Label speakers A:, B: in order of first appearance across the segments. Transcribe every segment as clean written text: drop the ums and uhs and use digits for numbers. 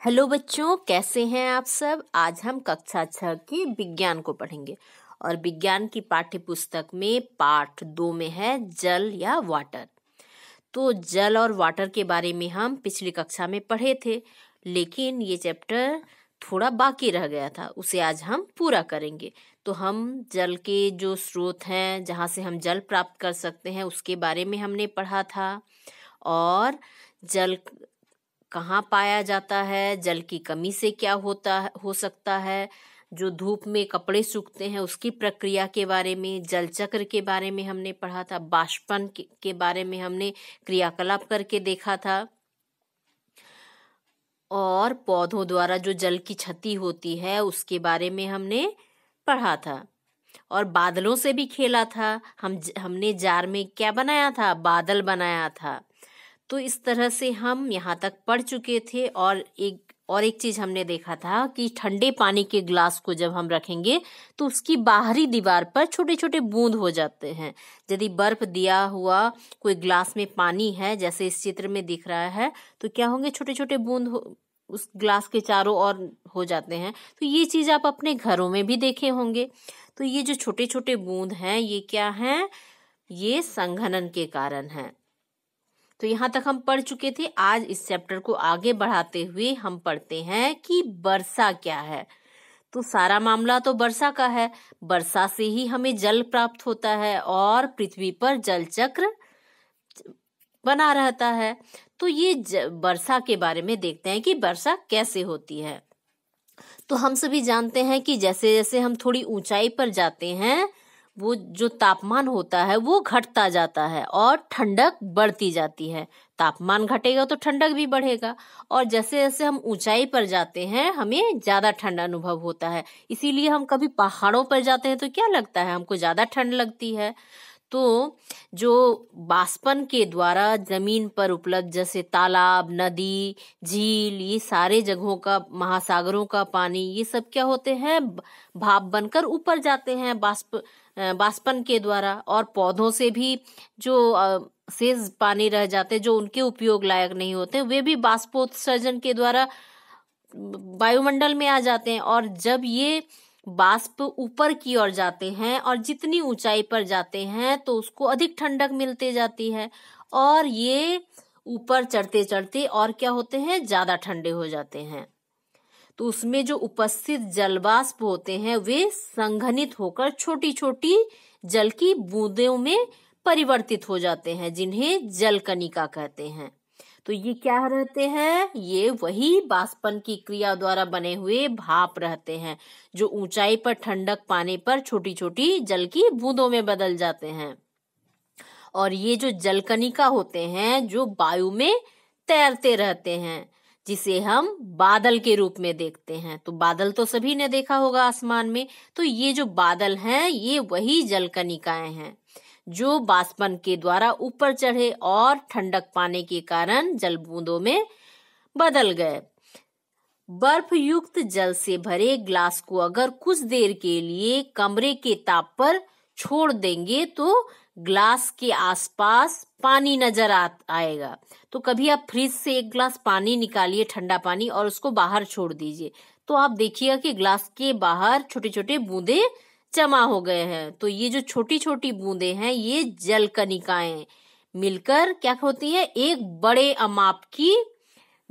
A: Hello बच्चों, कैसे हैं आप सब। आज हम कक्षा 6 के विज्ञान को पढ़ेंगे और विज्ञान की पाठ्य पुस्तक में पाठ 2 में है जल या वाटर। तो जल और वाटर के बारे में हम पिछली कक्षा में पढ़े थे, लेकिन ये चैप्टर थोड़ा बाकी रह गया था, उसे आज हम पूरा करेंगे। तो हम जल के जो स्रोत हैं, जहाँ से हम जल प्राप्त कर सकते हैं, उसके बारे में हमने पढ़ा था। और जल कहाँ पाया जाता है, जल की कमी से क्या हो सकता है, जो धूप में कपड़े सूखते हैं उसकी प्रक्रिया के बारे में, जल चक्र के बारे में हमने पढ़ा था। बाष्पन के बारे में हमने क्रियाकलाप करके देखा था। और पौधों द्वारा जो जल की क्षति होती है उसके बारे में हमने पढ़ा था। और बादलों से भी खेला था। हमने जार में क्या बनाया था, बादल बनाया था। तो इस तरह से हम यहाँ तक पढ़ चुके थे। और एक चीज हमने देखा था कि ठंडे पानी के ग्लास को जब हम रखेंगे तो उसकी बाहरी दीवार पर छोटे छोटे बूंद हो जाते हैं। यदि बर्फ दिया हुआ कोई ग्लास में पानी है, जैसे इस चित्र में दिख रहा है, तो क्या होंगे, छोटे छोटे बूंद उस ग्लास के चारों ओर हो जाते हैं। तो ये चीज आप अपने घरों में भी देखे होंगे। तो ये जो छोटे छोटे बूंद हैं, ये क्या हैं, ये संघनन के कारण हैं। तो यहाँ तक हम पढ़ चुके थे। आज इस चैप्टर को आगे बढ़ाते हुए हम पढ़ते हैं कि वर्षा क्या है। तो सारा मामला तो वर्षा का है। वर्षा से ही हमें जल प्राप्त होता है और पृथ्वी पर जल चक्र बना रहता है। तो ये वर्षा के बारे में देखते हैं कि वर्षा कैसे होती है। तो हम सभी जानते हैं कि जैसे जैसे हम थोड़ी ऊंचाई पर जाते हैं, वो जो तापमान होता है वो घटता जाता है और ठंडक बढ़ती जाती है। तापमान घटेगा तो ठंडक भी बढ़ेगा। और जैसे जैसे हम ऊंचाई पर जाते हैं हमें ज्यादा ठंड अनुभव होता है। इसीलिए हम कभी पहाड़ों पर जाते हैं तो क्या लगता है, हमको ज्यादा ठंड लगती है। तो जो बाष्पन के द्वारा जमीन पर उपलब्ध, जैसे तालाब, नदी, झील, ये सारे जगहों का, महासागरों का पानी, ये सब क्या होते हैं, भाप बनकर ऊपर जाते हैं बाष्पन के द्वारा। और पौधों से भी जो शेष पानी रह जाते, जो उनके उपयोग लायक नहीं होते, वे भी बाष्पोत्सर्जन के द्वारा वायुमंडल में आ जाते हैं। और जब ये बाष्प ऊपर की ओर जाते हैं और जितनी ऊंचाई पर जाते हैं तो उसको अधिक ठंडक मिलते जाती है। और ये ऊपर चढ़ते चढ़ते और क्या होते हैं, ज्यादा ठंडे हो जाते हैं। तो उसमें जो उपस्थित जलवाष्प होते हैं वे संघनित होकर छोटी छोटी जल की बूंदों में परिवर्तित हो जाते हैं, जिन्हें जल कणिका कहते हैं। तो ये क्या रहते हैं, ये वही बाष्पन की क्रिया द्वारा बने हुए भाप रहते हैं, जो ऊंचाई पर ठंडक पाने पर छोटी छोटी जल की बूंदों में बदल जाते हैं। और ये जो जल कणिका होते हैं जो वायु में तैरते रहते हैं, जिसे हम बादल के रूप में देखते हैं। तो बादल तो सभी ने देखा होगा आसमान में। तो ये जो बादल हैं ये वही जल कणिकाएं हैं जो बाष्पन के द्वारा ऊपर चढ़े और ठंडक पाने के कारण जल बूंदों में बदल गए। बर्फ युक्त जल से भरे ग्लास को अगर कुछ देर के लिए कमरे के ताप पर छोड़ देंगे तो ग्लास के आसपास पानी नजर आएगा। तो कभी आप फ्रिज से एक ग्लास पानी निकालिए, ठंडा पानी, और उसको बाहर छोड़ दीजिए, तो आप देखिएगा कि ग्लास के बाहर छोटे छोटे बूंदे जमा हो गए हैं। तो ये जो छोटी छोटी बूंदे हैं ये जल कणिकाएं मिलकर क्या होती हैं, एक बड़े अमाप की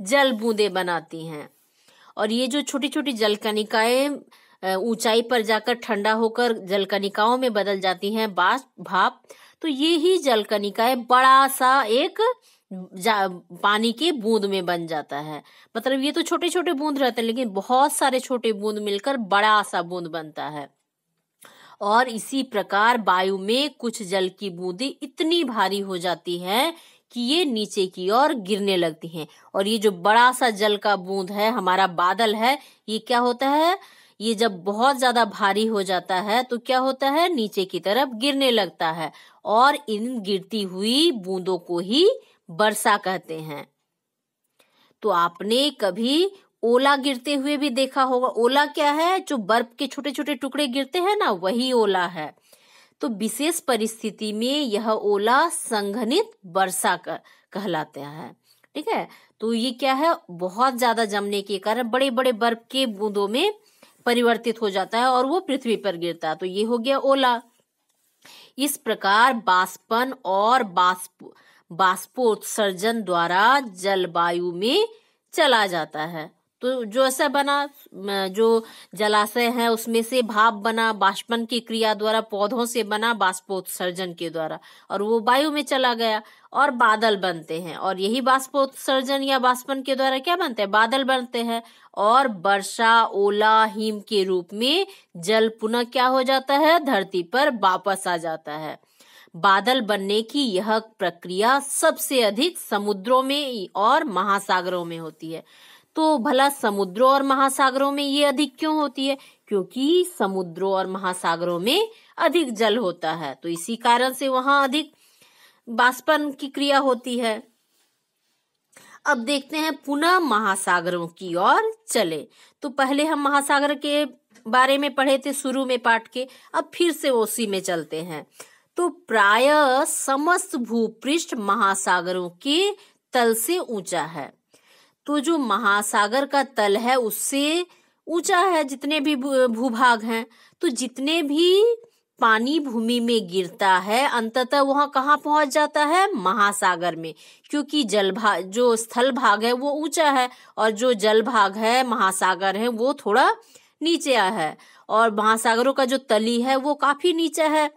A: जल बूंदे बनाती हैं। और ये जो छोटी छोटी जल कणिकाएं ऊंचाई पर जाकर ठंडा होकर जल कणिकाओं में बदल जाती हैं, भाप। तो ये ही जल कणिकाएं बड़ा सा एक पानी के बूंद में बन जाता है। मतलब ये तो छोटे छोटे बूंद रहते हैं, लेकिन बहुत सारे छोटे बूंद मिलकर बड़ा सा बूंद बनता है। और इसी प्रकार वायु में कुछ जल की बूंदें इतनी भारी हो जाती हैं कि ये नीचे की ओर गिरने लगती हैं। और ये जो बड़ा सा जल का बूंद है, हमारा बादल है, ये क्या होता है, ये जब बहुत ज्यादा भारी हो जाता है तो क्या होता है, नीचे की तरफ गिरने लगता है। और इन गिरती हुई बूंदों को ही वर्षा कहते हैं। तो आपने कभी ओला गिरते हुए भी देखा होगा। ओला क्या है, जो बर्फ के छोटे छोटे टुकड़े गिरते हैं ना, वही ओला है। तो विशेष परिस्थिति में यह ओला संघनित वर्षा कहलाता है। ठीक है। तो ये क्या है, बहुत ज्यादा जमने के कारण बड़े बड़े बर्फ के बूंदों में परिवर्तित हो जाता है और वो पृथ्वी पर गिरता है। तो ये हो गया ओला। इस प्रकार बाष्पन और बाष्पोत्सर्जन द्वारा जलवायु में चला जाता है। तो जो ऐसा बना, जो जलाशय है उसमें से भाप बना बाष्पन की क्रिया द्वारा, पौधों से बना बाष्पोत्सर्जन के द्वारा, और वो वायु में चला गया और बादल बनते हैं। और यही बाष्पोत्सर्जन या बाष्पन के द्वारा क्या बनते हैं, बादल बनते हैं। और वर्षा, ओला, हिम के रूप में जल पुनः क्या हो जाता है, धरती पर वापस आ जाता है। बादल बनने की यह प्रक्रिया सबसे अधिक समुद्रों में और महासागरों में होती है। तो भला समुद्रों और महासागरों में ये अधिक क्यों होती है, क्योंकि समुद्रों और महासागरों में अधिक जल होता है, तो इसी कारण से वहां अधिक बाष्पन की क्रिया होती है। अब देखते हैं पुनः महासागरों की ओर चले। तो पहले हम महासागर के बारे में पढ़े थे शुरू में पाठ के, अब फिर से उसी में चलते हैं। तो प्राय समस्त भूपृष्ठ महासागरों के तल से ऊंचा है। तो जो महासागर का तल है उससे ऊंचा है जितने भी भूभाग हैं। तो जितने भी पानी भूमि में गिरता है अंततः वहां कहाँ पहुंच जाता है, महासागर में, क्योंकि जल भाग, जो स्थल भाग है वो ऊंचा है और जो जल भाग है महासागर है वो थोड़ा नीचे है, और महासागरों का जो तली है वो काफी नीचे है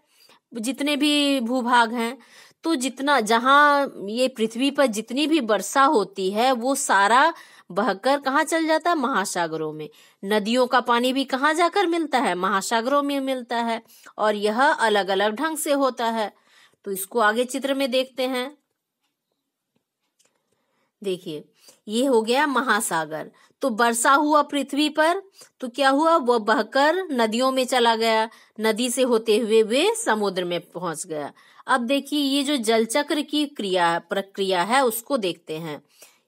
A: जितने भी भूभाग हैं। तो जितना जहाँ ये पृथ्वी पर जितनी भी वर्षा होती है वो सारा बहकर कहाँ चल जाता है, महासागरों में। नदियों का पानी भी कहाँ जाकर मिलता है, महासागरों में मिलता है, और यह अलग अलग ढंग से होता है। तो इसको आगे चित्र में देखते हैं। देखिए ये हो गया महासागर। तो वर्षा हुआ पृथ्वी पर तो क्या हुआ, वह बहकर नदियों में चला गया, नदी से होते हुए वे समुद्र में पहुंच गया। अब देखिए ये जो जल चक्र की प्रक्रिया है उसको देखते हैं।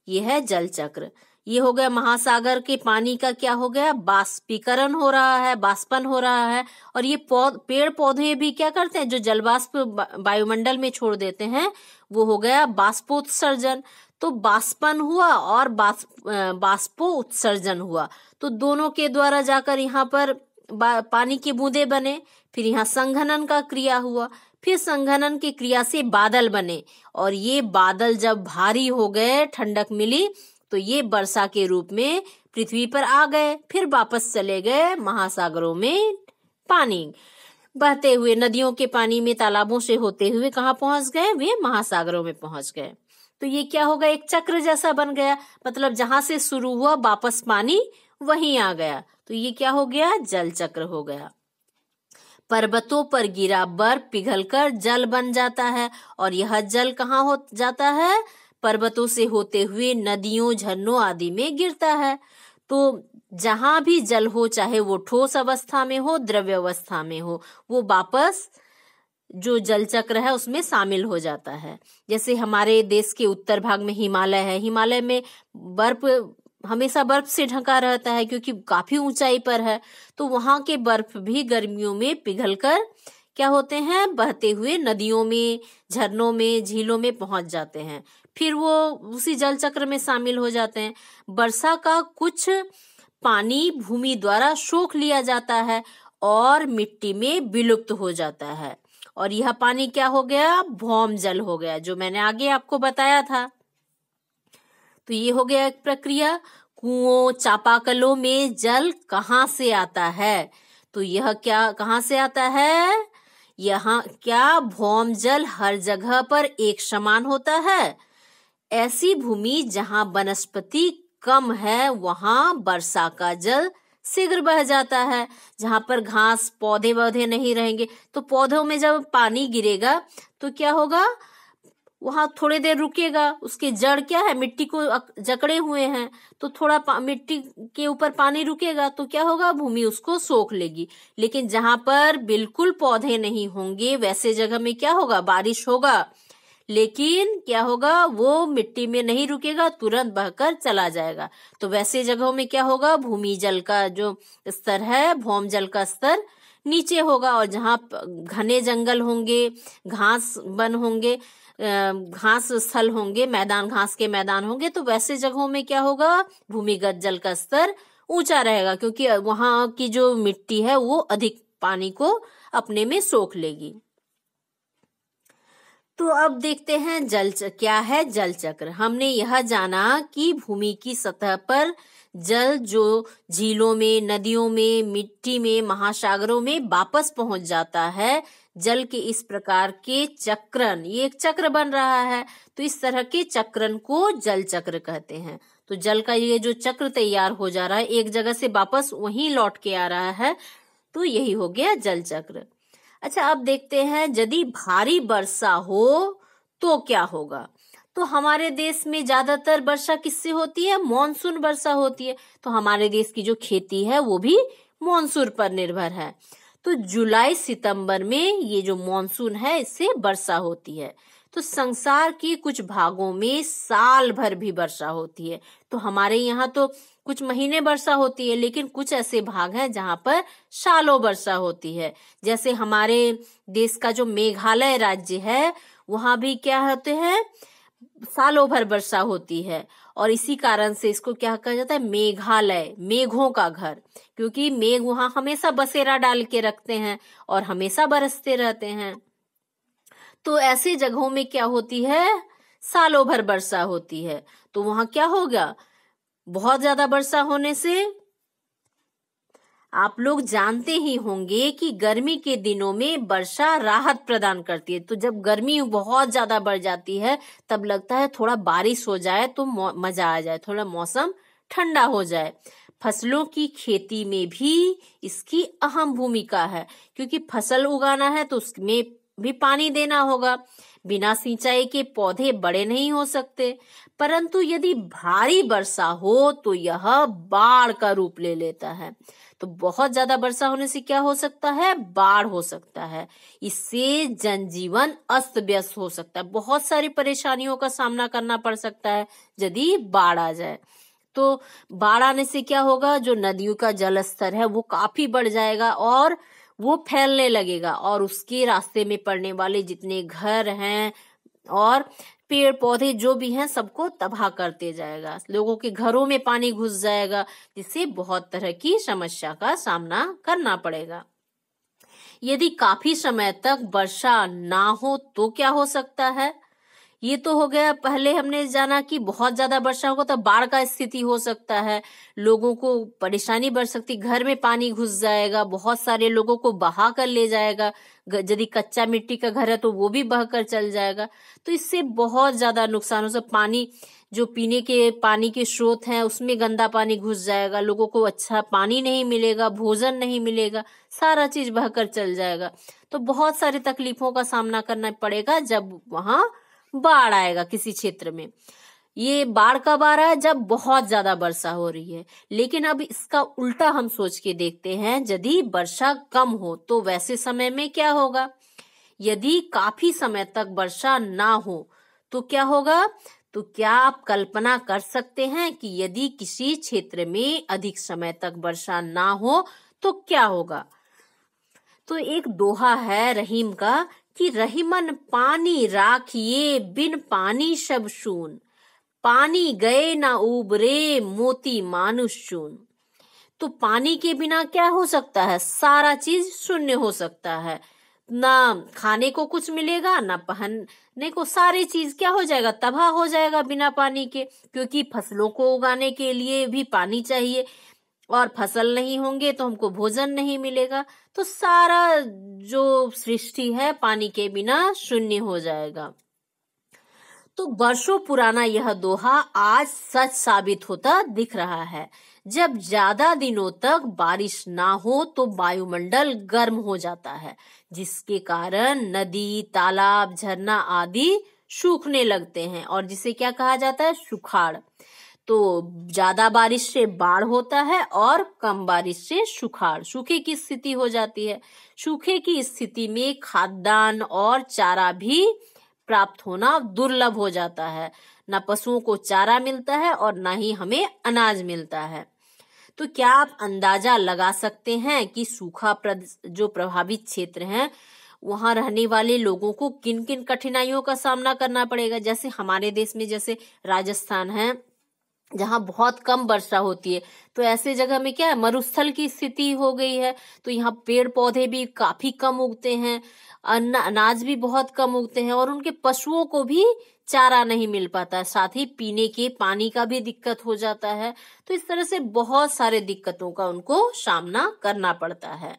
A: ये है जल चक्र। ये हो गया महासागर के पानी का क्या हो गया, बाष्पीकरण हो रहा है, बाष्पन हो रहा है। और ये पेड़ पौधे भी क्या करते हैं, जो जलवाष्प वायुमंडल में छोड़ देते हैं, वो हो गया बाष्पोत्सर्जन। तो बाष्पन हुआ और बाष्पो उत्सर्जन हुआ, तो दोनों के द्वारा जाकर यहाँ पर पानी की बूंदे बने। फिर यहाँ संघनन का क्रिया हुआ, फिर संघनन की क्रिया से बादल बने, और ये बादल जब भारी हो गए, ठंडक मिली, तो ये वर्षा के रूप में पृथ्वी पर आ गए। फिर वापस चले गए महासागरों में, पानी बहते हुए नदियों के पानी में तालाबों से होते हुए कहाँ पहुंच गए, वे महासागरों में पहुंच गए। तो ये क्या होगा, एक चक्र जैसा बन गया, मतलब जहां से शुरू हुआ वापस पानी वहीं आ गया। तो ये क्या हो गया, जल चक्र हो गया। पर्वतों पर गिरा बर्फ पिघलकर जल बन जाता है, और यह जल कहाँ हो जाता है, पर्वतों से होते हुए नदियों, झरनों आदि में गिरता है। तो जहां भी जल हो, चाहे वो ठोस अवस्था में हो, द्रव्य अवस्था में हो, वो वापस जो जल चक्र है उसमें शामिल हो जाता है। जैसे हमारे देश के उत्तर भाग में हिमालय है, हिमालय में बर्फ हमेशा बर्फ से ढका रहता है क्योंकि काफी ऊंचाई पर है। तो वहां के बर्फ भी गर्मियों में पिघलकर क्या होते हैं, बहते हुए नदियों में, झरनों में, झीलों में पहुंच जाते हैं। फिर वो उसी जल चक्र में शामिल हो जाते हैं। वर्षा का कुछ पानी भूमि द्वारा सोख लिया जाता है और मिट्टी में विलुप्त हो जाता है, और यह पानी क्या हो गया, भौम जल हो गया, जो मैंने आगे आपको बताया था। तो ये हो गया एक प्रक्रिया। कुओं, चापाकलों में जल कहाँ से आता है, तो यह क्या कहाँ से आता है, यहाँ क्या भौम जल हर जगह पर एक समान होता है। ऐसी भूमि जहाँ वनस्पति कम है वहां वर्षा का जल शीघ्र बह जाता है। जहां पर घास, पौधे वौधे नहीं रहेंगे, तो पौधों में जब पानी गिरेगा तो क्या होगा, वहां थोड़ी देर रुकेगा, उसके जड़ क्या है, मिट्टी को जकड़े हुए हैं, तो थोड़ा मिट्टी के ऊपर पानी रुकेगा तो क्या होगा, भूमि उसको सोख लेगी। लेकिन जहां पर बिल्कुल पौधे नहीं होंगे वैसे जगह में क्या होगा, बारिश होगा, लेकिन क्या होगा, वो मिट्टी में नहीं रुकेगा, तुरंत बहकर चला जाएगा। तो वैसे जगहों में क्या होगा, भूमि जल का जो स्तर है, भौम जल का स्तर नीचे होगा, और जहाँ घने जंगल होंगे, घास वन होंगे, घास स्थल होंगे, मैदान, घास के मैदान होंगे, तो वैसे जगहों में क्या होगा, भूमिगत जल का स्तर ऊंचा रहेगा, क्योंकि वहां की जो मिट्टी है वो अधिक पानी को अपने में सोख लेगी। तो अब देखते हैं क्या है जल चक्र। हमने यह जाना कि भूमि की सतह पर जल जो झीलों में, नदियों में, मिट्टी में, महासागरों में वापस पहुंच जाता है, जल के इस प्रकार के चक्रण, ये एक चक्र बन रहा है, तो इस तरह के चक्रण को जल चक्र कहते हैं। तो जल का ये जो चक्र तैयार हो जा रहा है, एक जगह से वापस वहीं लौट के आ रहा है, तो यही हो गया जल चक्र। अच्छा, अब देखते हैं यदि भारी वर्षा हो तो क्या होगा। तो हमारे देश में ज्यादातर वर्षा किससे होती है, मॉनसून वर्षा होती है। तो हमारे देश की जो खेती है वो भी मॉनसून पर निर्भर है। तो जुलाई सितंबर में ये जो मॉनसून है इससे वर्षा होती है। तो संसार के कुछ भागों में साल भर भी वर्षा होती है। तो हमारे यहाँ तो कुछ महीने वर्षा होती है, लेकिन कुछ ऐसे भाग हैं जहां पर सालों वर्षा होती है। जैसे हमारे देश का जो मेघालय राज्य है, वहां भी क्या होते हैं, सालों भर वर्षा होती है। और इसी कारण से इसको क्या कहा जाता है, मेघालय, मेघों का घर, क्योंकि मेघ वहां हमेशा बसेरा डाल के रखते हैं और हमेशा बरसते रहते हैं। तो ऐसी जगहों में क्या होती है, सालों भर वर्षा होती है। तो वहां क्या होगा, बहुत ज्यादा वर्षा होने से आप लोग जानते ही होंगे कि गर्मी के दिनों में वर्षा राहत प्रदान करती है। तो जब गर्मी बहुत ज्यादा बढ़ जाती है तब लगता है थोड़ा बारिश हो जाए तो मजा आ जाए, थोड़ा मौसम ठंडा हो जाए। फसलों की खेती में भी इसकी अहम भूमिका है, क्योंकि फसल उगाना है तो उसमें भी पानी देना होगा। बिना सिंचाई के पौधे बड़े नहीं हो सकते। परंतु यदि भारी वर्षा हो तो यह बाढ़ का रूप ले लेता है। तो बहुत ज्यादा वर्षा होने से क्या हो सकता है, बाढ़ हो सकता है। इससे जनजीवन अस्त व्यस्त हो सकता है, बहुत सारी परेशानियों का सामना करना पड़ सकता है यदि बाढ़ आ जाए। तो बाढ़ आने से क्या होगा, जो नदियों का जल स्तर है वो काफी बढ़ जाएगा और वो फैलने लगेगा, और उसके रास्ते में पड़ने वाले जितने घर हैं और पेड़ पौधे जो भी हैं सबको तबाह करते जाएगा। लोगों के घरों में पानी घुस जाएगा, जिससे बहुत तरह की समस्या का सामना करना पड़ेगा। यदि काफी समय तक वर्षा ना हो तो क्या हो सकता है। ये तो हो गया, पहले हमने जाना कि बहुत ज्यादा वर्षा होगा तो बाढ़ का स्थिति हो सकता है, लोगों को परेशानी बढ़ सकती, घर में पानी घुस जाएगा, बहुत सारे लोगों को बहा कर ले जाएगा। यदि कच्चा मिट्टी का घर है तो वो भी बह कर चल जाएगा। तो इससे बहुत ज्यादा नुकसान हो सकता। पानी, जो पीने के पानी के स्रोत हैं उसमें गंदा पानी घुस जाएगा, लोगों को अच्छा पानी नहीं मिलेगा, भोजन नहीं मिलेगा, सारा चीज बह कर चल जाएगा। तो बहुत सारी तकलीफों का सामना करना पड़ेगा जब वहां बाढ़ आएगा किसी क्षेत्र में। ये बाढ़ कब आ रहा है, जब बहुत ज्यादा वर्षा हो रही है। लेकिन अब इसका उल्टा हम सोच के देखते हैं, यदि वर्षा कम हो तो वैसे समय में क्या होगा। यदि काफी समय तक वर्षा ना हो तो क्या होगा। तो क्या आप कल्पना कर सकते हैं कि यदि किसी क्षेत्र में अधिक समय तक वर्षा ना हो तो क्या होगा। तो एक दोहा है रहीम का कि रहीमन पानी राखिए बिन पानी सब शून, पानी गए ना उबरे मोती मानुष चून। तो पानी के बिना क्या हो सकता है, सारा चीज शून्य हो सकता है। ना खाने को कुछ मिलेगा, ना पहनने को, सारी चीज क्या हो जाएगा, तबाह हो जाएगा बिना पानी के। क्योंकि फसलों को उगाने के लिए भी पानी चाहिए, और फसल नहीं होंगे तो हमको भोजन नहीं मिलेगा। तो सारा जो सृष्टि है पानी के बिना शून्य हो जाएगा। तो वर्षों पुराना यह दोहा आज सच साबित होता दिख रहा है। जब ज्यादा दिनों तक बारिश ना हो तो वायुमंडल गर्म हो जाता है, जिसके कारण नदी, तालाब, झरना आदि सूखने लगते हैं, और जिसे क्या कहा जाता है, सुखाड़। तो ज्यादा बारिश से बाढ़ होता है और कम बारिश से सुखाड़, सूखे की स्थिति हो जाती है। सूखे की स्थिति में खाद्यान्न और चारा भी प्राप्त होना दुर्लभ हो जाता है। न पशुओं को चारा मिलता है और न ही हमें अनाज मिलता है। तो क्या आप अंदाजा लगा सकते हैं कि सूखा जो प्रभावित क्षेत्र हैं वहां रहने वाले लोगों को किन किन कठिनाइयों का सामना करना पड़ेगा। जैसे हमारे देश में जैसे राजस्थान है, जहाँ बहुत कम वर्षा होती है, तो ऐसे जगह में क्या है, मरुस्थल की स्थिति हो गई है। तो यहाँ पेड़ पौधे भी काफी कम उगते हैं, अनाज भी बहुत कम उगते हैं, और उनके पशुओं को भी चारा नहीं मिल पाता, साथ ही पीने के पानी का भी दिक्कत हो जाता है। तो इस तरह से बहुत सारे दिक्कतों का उनको सामना करना पड़ता है।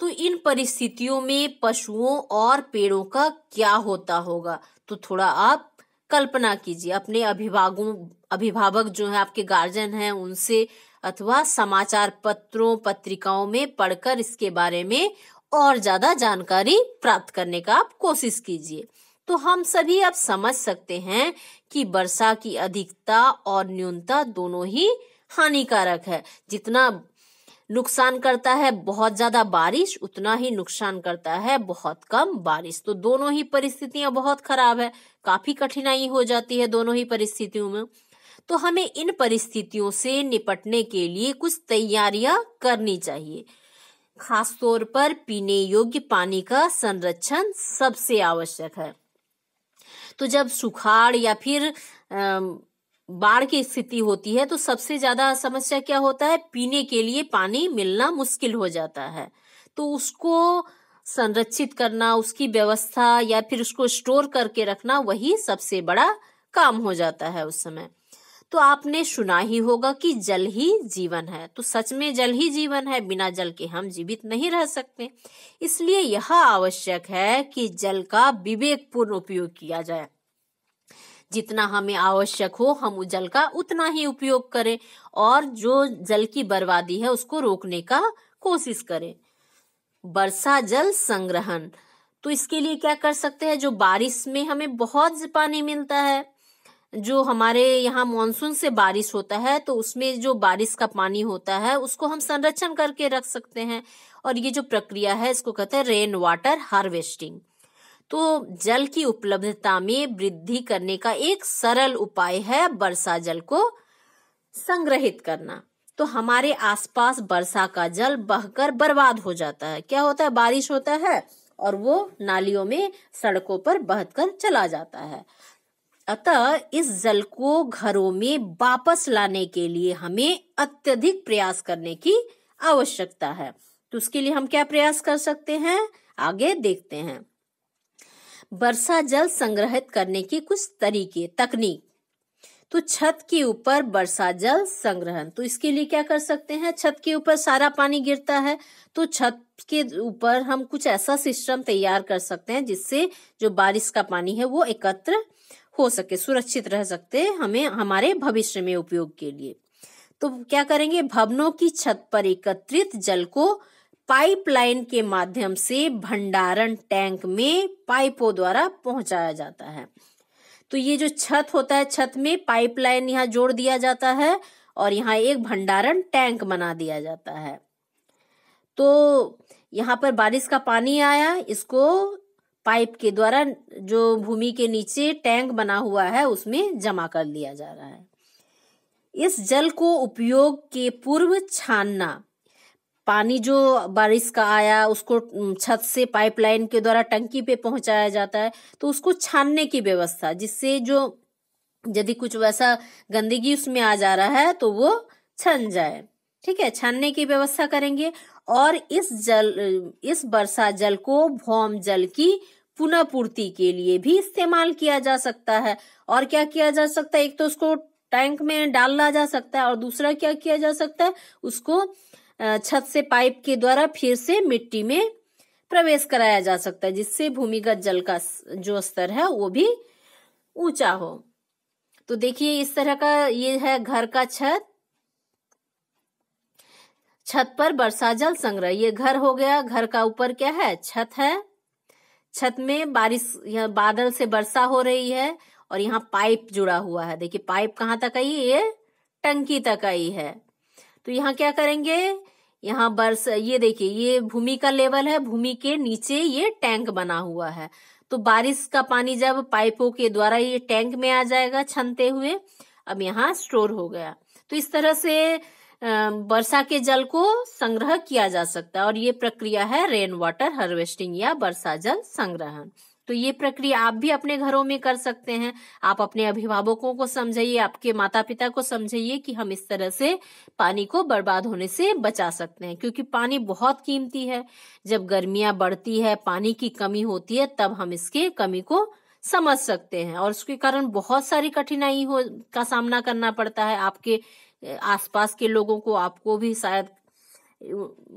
A: तो इन परिस्थितियों में पशुओं और पेड़ों का क्या होता होगा, तो थोड़ा आप कल्पना कीजिए। अपने अभिभावक जो है, आपके गार्जियन हैं, उनसे अथवा समाचार पत्रों पत्रिकाओं में पढ़कर इसके बारे में और ज्यादा जानकारी प्राप्त करने का आप कोशिश कीजिए। तो हम सभी अब समझ सकते हैं कि वर्षा की अधिकता और न्यूनता दोनों ही हानिकारक है। जितना नुकसान करता है बहुत ज्यादा बारिश, उतना ही नुकसान करता है बहुत कम बारिश। तो दोनों ही परिस्थितियां बहुत खराब है, काफी कठिनाई हो जाती है दोनों ही परिस्थितियों में। तो हमें इन परिस्थितियों से निपटने के लिए कुछ तैयारियां करनी चाहिए। खासतौर पर पीने योग्य पानी का संरक्षण सबसे आवश्यक है। तो जब सुखाड़ या फिर बाढ़ की स्थिति होती है, तो सबसे ज्यादा समस्या क्या होता है, पीने के लिए पानी मिलना मुश्किल हो जाता है। तो उसको संरक्षित करना, उसकी व्यवस्था या फिर उसको स्टोर करके रखना, वही सबसे बड़ा काम हो जाता है उस समय। तो आपने सुना ही होगा कि जल ही जीवन है। तो सच में जल ही जीवन है, बिना जल के हम जीवित नहीं रह सकते। इसलिए यह आवश्यक है कि जल का विवेकपूर्ण उपयोग किया जाए। जितना हमें आवश्यक हो हम उस जल का उतना ही उपयोग करें, और जो जल की बर्बादी है उसको रोकने का कोशिश करें। वर्षा जल संग्रहण, तो इसके लिए क्या कर सकते हैं, जो बारिश में हमें बहुत पानी मिलता है, जो हमारे यहाँ मानसून से बारिश होता है, तो उसमें जो बारिश का पानी होता है उसको हम संरक्षण करके रख सकते हैं। और ये जो प्रक्रिया है इसको कहते हैं रेन वाटर हार्वेस्टिंग। तो जल की उपलब्धता में वृद्धि करने का एक सरल उपाय है वर्षा जल को संग्रहित करना। तो हमारे आसपास वर्षा का जल बहकर बर्बाद हो जाता है। क्या होता है, बारिश होता है और वो नालियों में, सड़कों पर बहकर चला जाता है। अतः इस जल को घरों में वापस लाने के लिए हमें अत्यधिक प्रयास करने की आवश्यकता है। तो उसके लिए हम क्या प्रयास कर सकते हैं, आगे देखते हैं। वर्षा जल संग्रहित करने की कुछ तरीके, तकनीक। तो छत के ऊपर वर्षा जल संग्रहण, तो इसके लिए क्या कर सकते हैं, छत के ऊपर सारा पानी गिरता है, तो छत के ऊपर हम कुछ ऐसा सिस्टम तैयार कर सकते हैं जिससे जो बारिश का पानी है वो एकत्र हो सके, सुरक्षित रह सकते हमें हमारे भविष्य में उपयोग के लिए। तो क्या करेंगे, भवनों की छत पर एकत्रित जल को पाइपलाइन के माध्यम से भंडारण टैंक में पाइपों द्वारा पहुंचाया जाता है। तो ये जो छत होता है, छत में पाइपलाइन यहाँ जोड़ दिया जाता है और यहाँ एक भंडारण टैंक बना दिया जाता है। तो यहाँ पर बारिश का पानी आया, इसको पाइप के द्वारा जो भूमि के नीचे टैंक बना हुआ है उसमें जमा कर लिया जा रहा है। इस जल को उपयोग के पूर्व छानना, पानी जो बारिश का आया उसको छत से पाइपलाइन के द्वारा टंकी पे पहुंचाया जाता है, तो उसको छानने की व्यवस्था, जिससे जो यदि कुछ वैसा गंदगी उसमें आ जा रहा है तो वो छन जाए। ठीक है, छानने की व्यवस्था करेंगे। और इस वर्षा जल को भौम जल की पुनः पूर्ति के लिए भी इस्तेमाल किया जा सकता है। और क्या किया जा सकता है, एक तो उसको टैंक में डाला जा सकता है, और दूसरा क्या किया जा सकता है, उसको छत से पाइप के द्वारा फिर से मिट्टी में प्रवेश कराया जा सकता है, जिससे भूमिगत जल का जो स्तर है वो भी ऊंचा हो। तो देखिए इस तरह का ये है घर का छत, छत पर वर्षा जल संग्रह, ये घर हो गया। घर का ऊपर क्या है, छत है। छत में बारिश, यह बादल से वर्षा हो रही है और यहाँ पाइप जुड़ा हुआ है। देखिए पाइप कहाँ तक आई, ये टंकी तक आई है। तो यहाँ क्या करेंगे, यहाँ ये देखिए ये भूमि का लेवल है, भूमि के नीचे ये टैंक बना हुआ है। तो बारिश का पानी जब पाइपों के द्वारा ये टैंक में आ जाएगा छनते हुए, अब यहाँ स्टोर हो गया। तो इस तरह से वर्षा के जल को संग्रह किया जा सकता है और ये प्रक्रिया है रेन वाटर हार्वेस्टिंग या वर्षा जल संग्रहण। तो ये प्रक्रिया आप भी अपने घरों में कर सकते हैं। आप अपने अभिभावकों को समझाइए, आपके माता पिता को समझाइए कि हम इस तरह से पानी को बर्बाद होने से बचा सकते हैं, क्योंकि पानी बहुत कीमती है। जब गर्मियां बढ़ती है, पानी की कमी होती है, तब हम इसके कमी को समझ सकते हैं और उसके कारण बहुत सारी कठिनाई का सामना करना पड़ता है। आपके आसपास के लोगों को, आपको भी शायद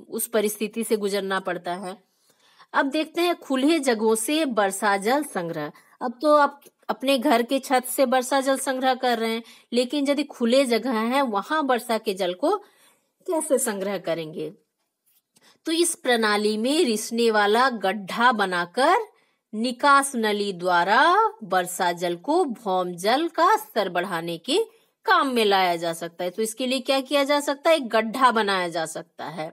A: उस परिस्थिति से गुजरना पड़ता है। अब देखते हैं खुले जगहों से वर्षा जल संग्रह। अब तो आप अपने घर के छत से वर्षा जल संग्रह कर रहे हैं, लेकिन यदि खुले जगह है वहां वर्षा के जल को कैसे संग्रह करेंगे? तो इस प्रणाली में रिसने वाला गड्ढा बनाकर निकास नली द्वारा वर्षा जल को भौम जल का स्तर बढ़ाने के काम में लाया जा सकता है। तो इसके लिए क्या किया जा सकता है? एक गड्ढा बनाया जा सकता है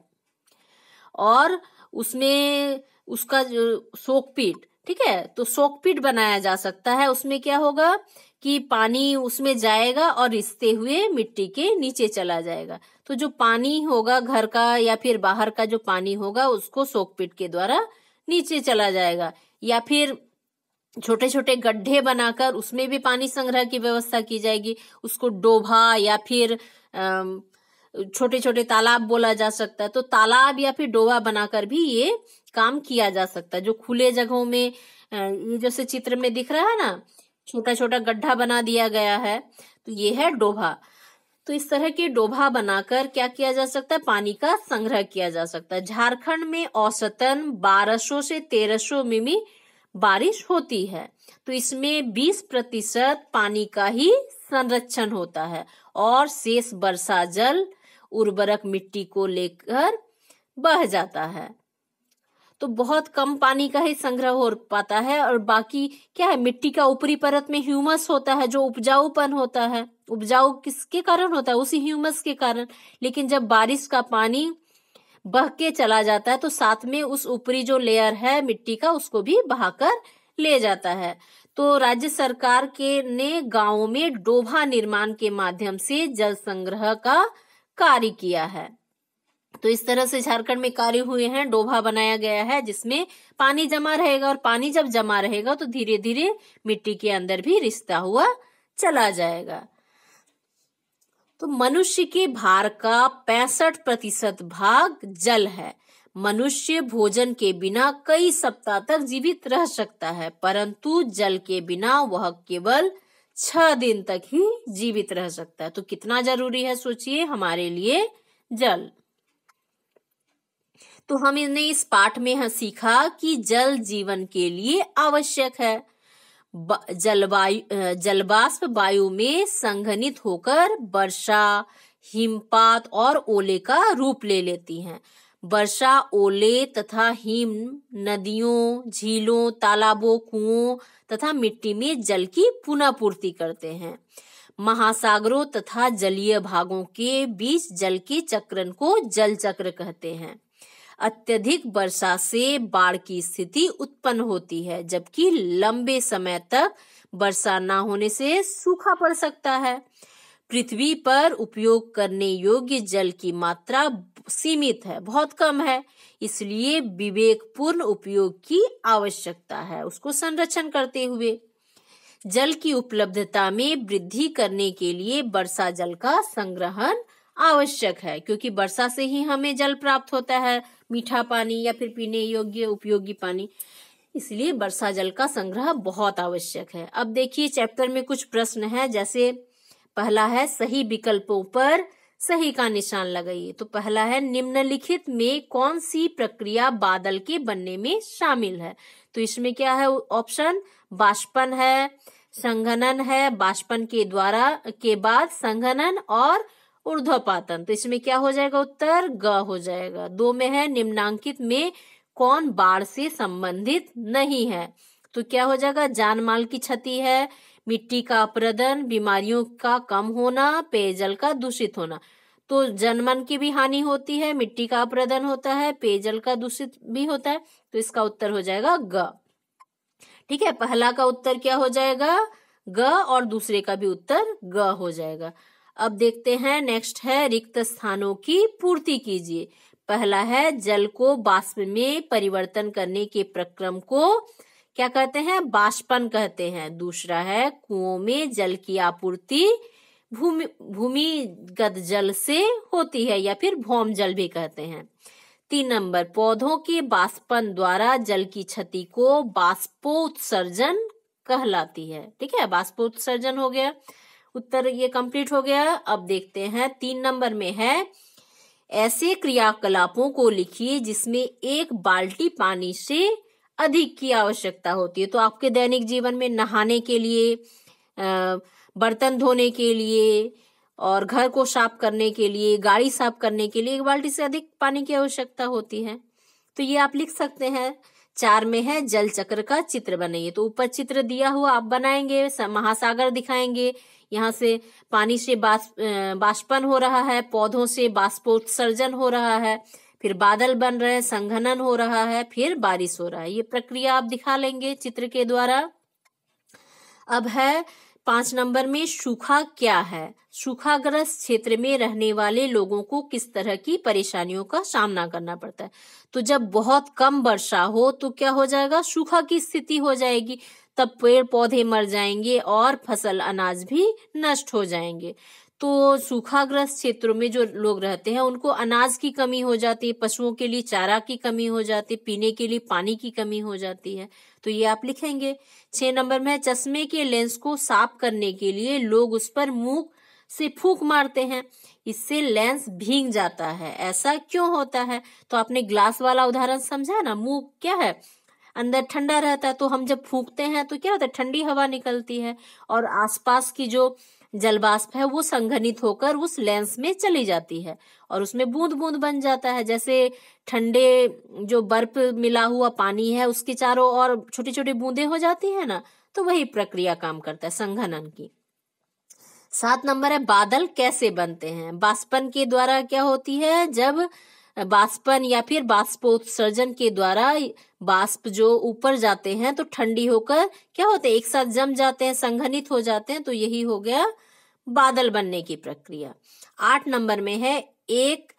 A: और उसमें उसका जो सोकपीट, ठीक है, तो सोकपीट बनाया जा सकता है। उसमें क्या होगा कि पानी उसमें जाएगा और रिसते हुए मिट्टी के नीचे चला जाएगा। तो जो पानी होगा घर का या फिर बाहर का जो पानी होगा उसको सोकपीट के द्वारा नीचे चला जाएगा, या फिर छोटे छोटे गड्ढे बनाकर उसमें भी पानी संग्रह की व्यवस्था की जाएगी। उसको डोभा या फिर छोटे छोटे तालाब बोला जा सकता है। तो तालाब या फिर डोभा बनाकर भी ये काम किया जा सकता है। जो खुले जगहों में ये जैसे चित्र में दिख रहा है ना, छोटा छोटा गड्ढा बना दिया गया है, तो ये है डोभा। तो इस तरह के डोभा बनाकर क्या किया जा सकता है? पानी का संग्रह किया जा सकता है। झारखंड में औसतन 1200 से 1300 मिमी बारिश होती है, तो इसमें 20% पानी का ही संरक्षण होता है और शेष वर्षा जल उर्वरक मिट्टी को लेकर बह जाता है। तो बहुत कम पानी का ही संग्रह हो पाता है और बाकी क्या है, मिट्टी का ऊपरी परत में ह्यूमस होता है, जो उपजाऊपन होता है। उपजाऊ किसके कारण होता है? उसी ह्यूमस के कारण। लेकिन जब बारिश का पानी बह के चला जाता है तो साथ में उस ऊपरी जो लेयर है मिट्टी का उसको भी बहाकर ले जाता है। तो राज्य सरकार ने गांवों में डोभा निर्माण के माध्यम से जल संग्रह का कार्य किया है। तो इस तरह से झारखंड में कार्य हुए हैं। डोभा बनाया गया है जिसमें पानी जमा रहेगा और पानी जब जमा रहेगा तो धीरे धीरे मिट्टी के अंदर भी रिसता हुआ चला जाएगा। तो मनुष्य के भार का 65% भाग जल है। मनुष्य भोजन के बिना कई सप्ताह तक जीवित रह सकता है, परंतु जल के बिना वह केवल 6 दिन तक ही जीवित रह सकता है। तो कितना जरूरी है सोचिए हमारे लिए जल। तो हमने इस पाठ में सीखा कि जल जीवन के लिए आवश्यक है। जलवाष्प वायु में संघनित होकर वर्षा, हिमपात और ओले का रूप ले लेती हैं। वर्षा, ओले तथा हिम नदियों, झीलों, तालाबों, कुओं तथा मिट्टी में जल की पुनः पूर्ति करते हैं। महासागरों तथा जलीय भागों के बीच जल के चक्रण को जल चक्र कहते हैं। अत्यधिक वर्षा से बाढ़ की स्थिति उत्पन्न होती है, जबकि लंबे समय तक वर्षा न होने से सूखा पड़ सकता है। पृथ्वी पर उपयोग करने योग्य जल की मात्रा सीमित है, बहुत कम है, इसलिए विवेकपूर्ण उपयोग की आवश्यकता है, उसको संरक्षण करते हुए। जल की उपलब्धता में वृद्धि करने के लिए वर्षा जल का संग्रहण आवश्यक है, क्योंकि वर्षा से ही हमें जल प्राप्त होता है, मीठा पानी या फिर पीने योग्य उपयोगी पानी। इसलिए वर्षा जल का संग्रह बहुत आवश्यक है। अब देखिए चैप्टर में कुछ प्रश्न है, जैसे पहला है सही विकल्पों पर सही का निशान लगाइए। तो पहला है निम्नलिखित में कौन सी प्रक्रिया बादल के बनने में शामिल है? तो इसमें क्या है ऑप्शन? बाष्पन है, संघनन है, बाष्पन के बाद संघनन और ऊर्ध्वपातन। तो इसमें क्या हो जाएगा उत्तर? ग हो जाएगा। 2 में है निम्नांकित में कौन बाढ़ से संबंधित नहीं है? तो क्या हो जाएगा? जान माल की क्षति है, मिट्टी का अपरदन, बीमारियों का कम होना, पेयजल का दूषित होना। तो जनमन की भी हानि होती है, मिट्टी का अपरदन होता है, पेयजल का दूषित भी होता है। तो इसका उत्तर हो जाएगा ग। ठीक है, पहला का उत्तर क्या हो जाएगा? ग और दूसरे का भी उत्तर ग हो जाएगा। अब देखते हैं, नेक्स्ट है रिक्त स्थानों की पूर्ति कीजिए। पहला है जल को बाष्प में परिवर्तन करने के प्रक्रम को क्या कहते हैं, बाष्पन कहते हैं। दूसरा है कुओं में जल की आपूर्ति भूमिगत जल से होती है या फिर भौम जल भी कहते हैं। 3 नंबर, पौधों के बाष्पन द्वारा जल की क्षति को बाष्पोत्सर्जन कहलाती है। ठीक है, बाष्पोत्सर्जन हो गया, उत्तर ये कंप्लीट हो गया। अब देखते हैं 3 नंबर में है, ऐसे क्रियाकलापों को लिखिए जिसमें 1 बाल्टी पानी से अधिक की आवश्यकता होती है। तो आपके दैनिक जीवन में नहाने के लिए, बर्तन धोने के लिए और घर को साफ करने के लिए, गाड़ी साफ करने के लिए 1 बाल्टी से अधिक पानी की आवश्यकता होती है। तो ये आप लिख सकते हैं। 4 में है जल चक्र का चित्र बनाइए। तो ऊपर चित्र दिया हुआ आप बनाएंगे, महासागर दिखाएंगे, यहाँ से पानी से बाष्पन हो रहा है, पौधों से बाष्पोत्सर्जन हो रहा है, फिर बादल बन रहे हैं, संघनन हो रहा है, फिर बारिश हो रहा है। ये प्रक्रिया आप दिखा लेंगे चित्र के द्वारा। अब है 5 नंबर में, सूखा क्या है? सूखाग्रस्त क्षेत्र में रहने वाले लोगों को किस तरह की परेशानियों का सामना करना पड़ता है? तो जब बहुत कम वर्षा हो तो क्या हो जाएगा, सूखा की स्थिति हो जाएगी। तब पेड़ पौधे मर जाएंगे और फसल अनाज भी नष्ट हो जाएंगे। तो सूखाग्रस्त क्षेत्रों में जो लोग रहते हैं उनको अनाज की कमी हो जाती है, पशुओं के लिए चारा की कमी हो जाती है, पीने के लिए पानी की कमी हो जाती है। तो ये आप लिखेंगे। 6 नंबर में है, चश्मे के लेंस को साफ करने के लिए लोग उस पर मुंह से फूंक मारते हैं, इससे लेंस भीग जाता है, ऐसा क्यों होता है? तो आपने ग्लास वाला उदाहरण समझा ना, मुंह क्या है, अंदर ठंडा रहता है, तो हम जब फूंकते हैं तो क्या होता है, ठंडी हवा निकलती है और आसपास की जो जलवाष्प है वो संघनित होकर उस लेंस में चली जाती है और उसमें बूंद बूंद बन जाता है। जैसे ठंडे जो बर्फ मिला हुआ पानी है उसके चारों ओर छोटी छोटी बूंदें हो जाती है ना, तो वही प्रक्रिया काम करता है संघनन की। 7 नंबर है, बादल कैसे बनते हैं? बाष्पन के द्वारा क्या होती है, जब बाष्पन या फिर बाष्पोत्सर्जन के द्वारा बाष्प जो ऊपर जाते हैं तो ठंडी होकर क्या होते हैं, एक साथ जम जाते हैं, संघनित हो जाते हैं, तो यही हो गया बादल बनने की प्रक्रिया। 8 नंबर में है, एक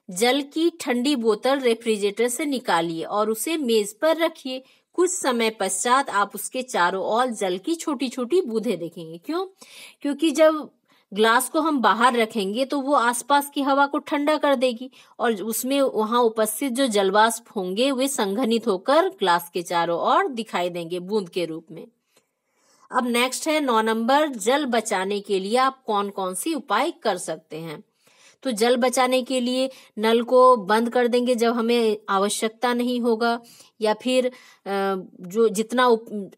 A: जल की ठंडी बोतल रेफ्रिजरेटर से निकालिए और उसे मेज पर रखिए। कुछ समय पश्चात आप उसके चारों ओर जल की छोटी छोटी बूंदें देखेंगे। क्यों? क्योंकि जब ग्लास को हम बाहर रखेंगे तो वो आसपास की हवा को ठंडा कर देगी और उसमें वहां उपस्थित जो जलवाष्प होंगे वे संघनित होकर ग्लास के चारों ओर दिखाई देंगे बूंद के रूप में। अब नेक्स्ट है 9 नंबर, जल बचाने के लिए आप कौन कौन सी उपाय कर सकते हैं? तो जल बचाने के लिए नल को बंद कर देंगे जब हमें आवश्यकता नहीं होगा, या फिर जो जितना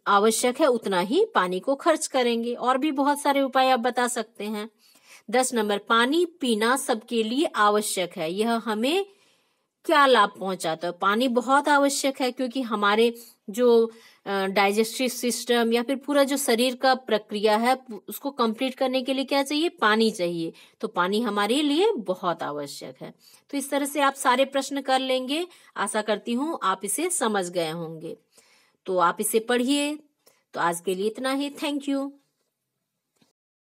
A: आवश्यक है उतना ही पानी को खर्च करेंगे। और भी बहुत सारे उपाय आप बता सकते हैं। 10 नंबर, पानी पीना सबके लिए आवश्यक है, यह हमें क्या लाभ पहुंचाता है? पानी बहुत आवश्यक है क्योंकि हमारे जो डाइजेस्टिव सिस्टम या फिर पूरा जो शरीर का प्रक्रिया है उसको कंप्लीट करने के लिए क्या चाहिए, पानी चाहिए। तो पानी हमारे लिए बहुत आवश्यक है। तो इस तरह से आप सारे प्रश्न कर लेंगे। आशा करती हूँ आप इसे समझ गए होंगे। तो आप इसे पढ़िए। तो आज के लिए इतना ही। Thank you.